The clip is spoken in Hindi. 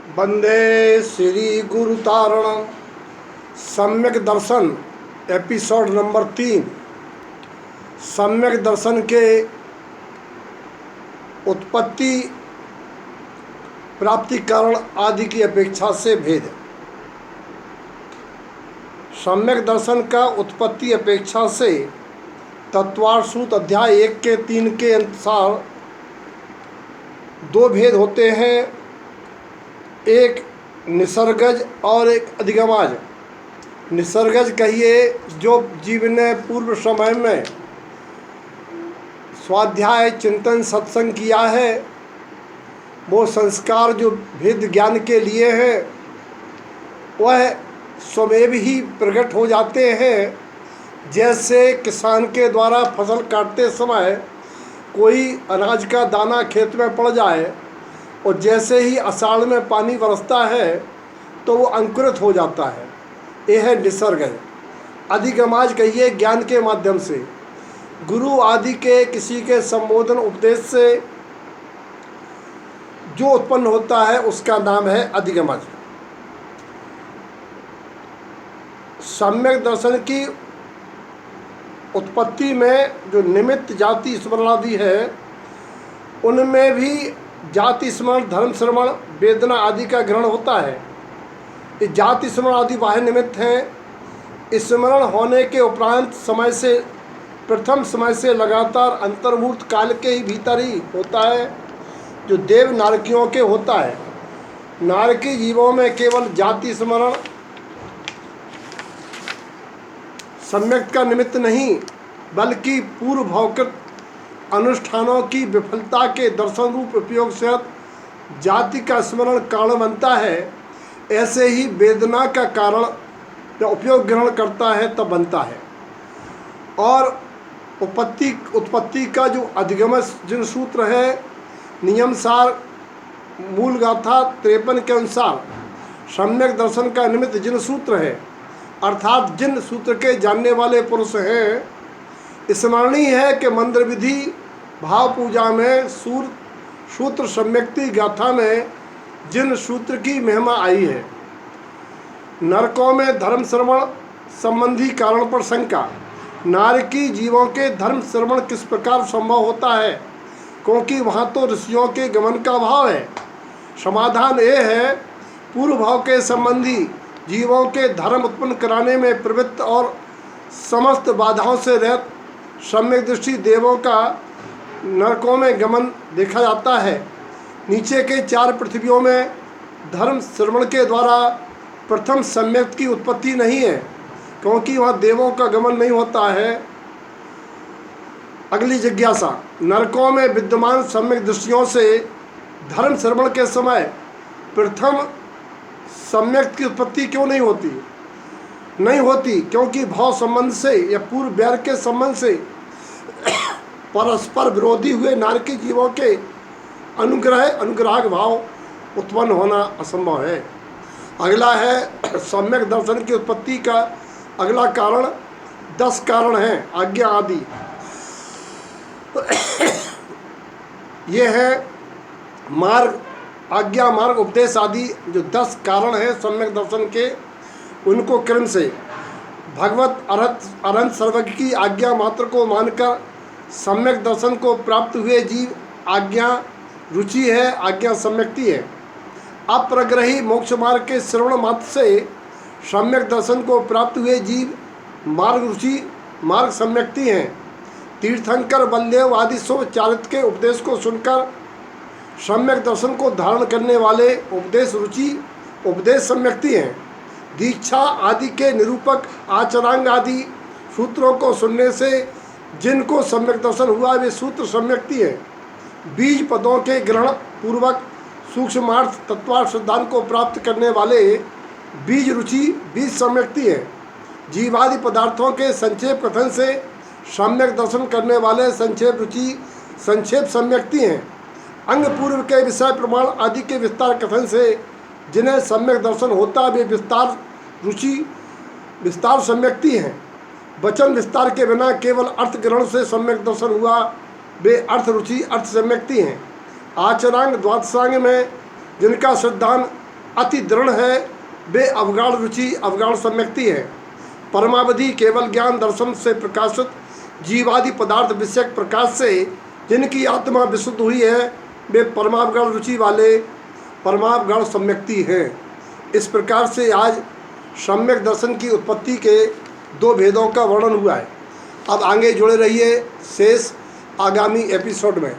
वंदे श्री गुरुतारणम सम्यक दर्शन एपिसोड नंबर 3। सम्यक दर्शन के उत्पत्ति प्राप्ति कारण आदि की अपेक्षा से भेद। सम्यक दर्शन का उत्पत्ति अपेक्षा से तत्वार्थ अध्याय 1 के 3 के अनुसार दो भेद होते हैं, एक निसर्गज और एक अधिगमाज। निसर्गज कहिए जो जीव ने पूर्व समय में स्वाध्याय चिंतन सत्संग किया है, वो संस्कार जो भेद ज्ञान के लिए हैं वह स्वयं ही प्रकट हो जाते हैं। जैसे किसान के द्वारा फसल काटते समय कोई अनाज का दाना खेत में पड़ जाए और जैसे ही आषाढ़ में पानी बरसता है तो वो अंकुरित हो जाता है, यह है निसर्ग। अधिगमाज कहिए ज्ञान के माध्यम से गुरु आदि के किसी के संबोधन उपदेश से जो उत्पन्न होता है उसका नाम है अधिगमाज। सम्यक दर्शन की उत्पत्ति में जो निमित्त जाति स्मरण आदि है उनमें भी जाति स्मरण धर्म श्रवण वेदना आदि का ग्रहण होता है। ये जाति स्मरण आदि बाह्य निमित्त हैं। स्मरण होने के उपरांत समय से प्रथम समय से लगातार अंतर्भूत काल के ही भीतर ही होता है, जो देव नारकियों के होता है। नारकी जीवों में केवल जाति स्मरण सम्यक का निमित्त नहीं, बल्कि पूर्व भौतिक अनुष्ठानों की विफलता के दर्शन रूप उपयोग से जाति का स्मरण कारण बनता है। ऐसे ही वेदना का कारण जब उपयोग ग्रहण करता है तब बनता है। और उत्पत्ति का जो अधिगम जिन सूत्र है नियमसार मूल गाथा 53 के अनुसार सम्यक दर्शन का निमित्त जिन सूत्र है, अर्थात जिन सूत्र के जानने वाले पुरुष हैं। स्मरणीय है कि मंत्र विधि भाव पूजा में सूत्र सम्यक्ति गाथा में जिन सूत्र की महिमा आई है। नरकों में धर्म श्रवण संबंधी कारण पर शंका। नारकी जीवों के धर्म श्रवण किस प्रकार संभव होता है, क्योंकि वहाँ तो ऋषियों के गमन का भाव है। समाधान ये है, पूर्व भाव के संबंधी जीवों के धर्म उत्पन्न कराने में प्रवृत्त और समस्त बाधाओं से रहित सम्यक दृष्टि देवों का नरकों में गमन देखा जाता है। नीचे के 4 पृथ्वियों में धर्म श्रवण के द्वारा प्रथम सम्यक की उत्पत्ति नहीं है, क्योंकि वहाँ देवों का गमन नहीं होता है। अगली जिज्ञासा, नरकों में विद्यमान सम्यक दृष्टियों से धर्म श्रवण के समय प्रथम सम्यक की उत्पत्ति क्यों नहीं होती? क्योंकि भाव संबंध से या पूर्व वैर के संबंध से परस्पर विरोधी हुए नारकी जीवों के अनुग्राहक भाव उत्पन्न होना असंभव है। अगला है सम्यक दर्शन की उत्पत्ति का अगला कारण 10 कारण हैं आज्ञा आदि। ये है मार्ग, आज्ञा मार्ग उपदेश आदि जो 10 कारण हैं सम्यक दर्शन के, उनको क्रम से भगवत अरहंत सर्वज्ञ की आज्ञा मात्र को मानकर सम्यक दर्शन को प्राप्त हुए जीव आज्ञा रुचि है, आज्ञा सम्यक्ति है। अप्रग्रही मोक्ष मार्ग के श्रवण मात्र से सम्यक दर्शन को प्राप्त हुए जीव मार्ग रुचि मार्ग सम्यक्ति हैं। तीर्थंकर बलदेव आदि शुभ चारित्र के उपदेश को सुनकर सम्यक दर्शन को धारण करने वाले उपदेश रुचि उपदेश सम्यक्ति हैं। दीक्षा आदि के निरूपक आचरांग आदि सूत्रों को सुनने से जिनको सम्यक दर्शन हुआ वे सूत्र सम्यक्ति हैं। बीज पदों के ग्रहण पूर्वक सूक्ष्मार्थ तत्वार्थ सिद्धांत को प्राप्त करने वाले बीज रुचि बीज सम्यक्ति हैं। जीवादि पदार्थों के संक्षेप कथन से सम्यक दर्शन करने वाले संक्षेप रुचि संक्षेप सम्यक्ति हैं। अंग पूर्व के विषय प्रमाण आदि के विस्तार कथन से जिन्हें सम्यक दर्शन होता वे विस्तार रुचि विस्तार सम्यक्ति हैं। वचन विस्तार के बिना केवल अर्थ ग्रहण से सम्यक दर्शन हुआ वे अर्थ रुचि अर्थ सम्यक्ति हैं। आचरांग द्वादशांग में जिनका सिद्धांत अति दृढ़ है वे अवगाढ़ रुचि अवगाढ़ सम्यक्ति है। परमावधि केवल ज्ञान दर्शन से प्रकाशित जीवादि पदार्थ विषयक प्रकाश से जिनकी आत्मा विशुद्ध हुई है वे परमावगाढ़ रुचि वाले परमावगाढ़ सम्यक्ति हैं। इस प्रकार से आज सम्यक दर्शन की उत्पत्ति के दो भेदों का वर्णन हुआ है। अब आगे जुड़े रहिए शेष आगामी एपिसोड में।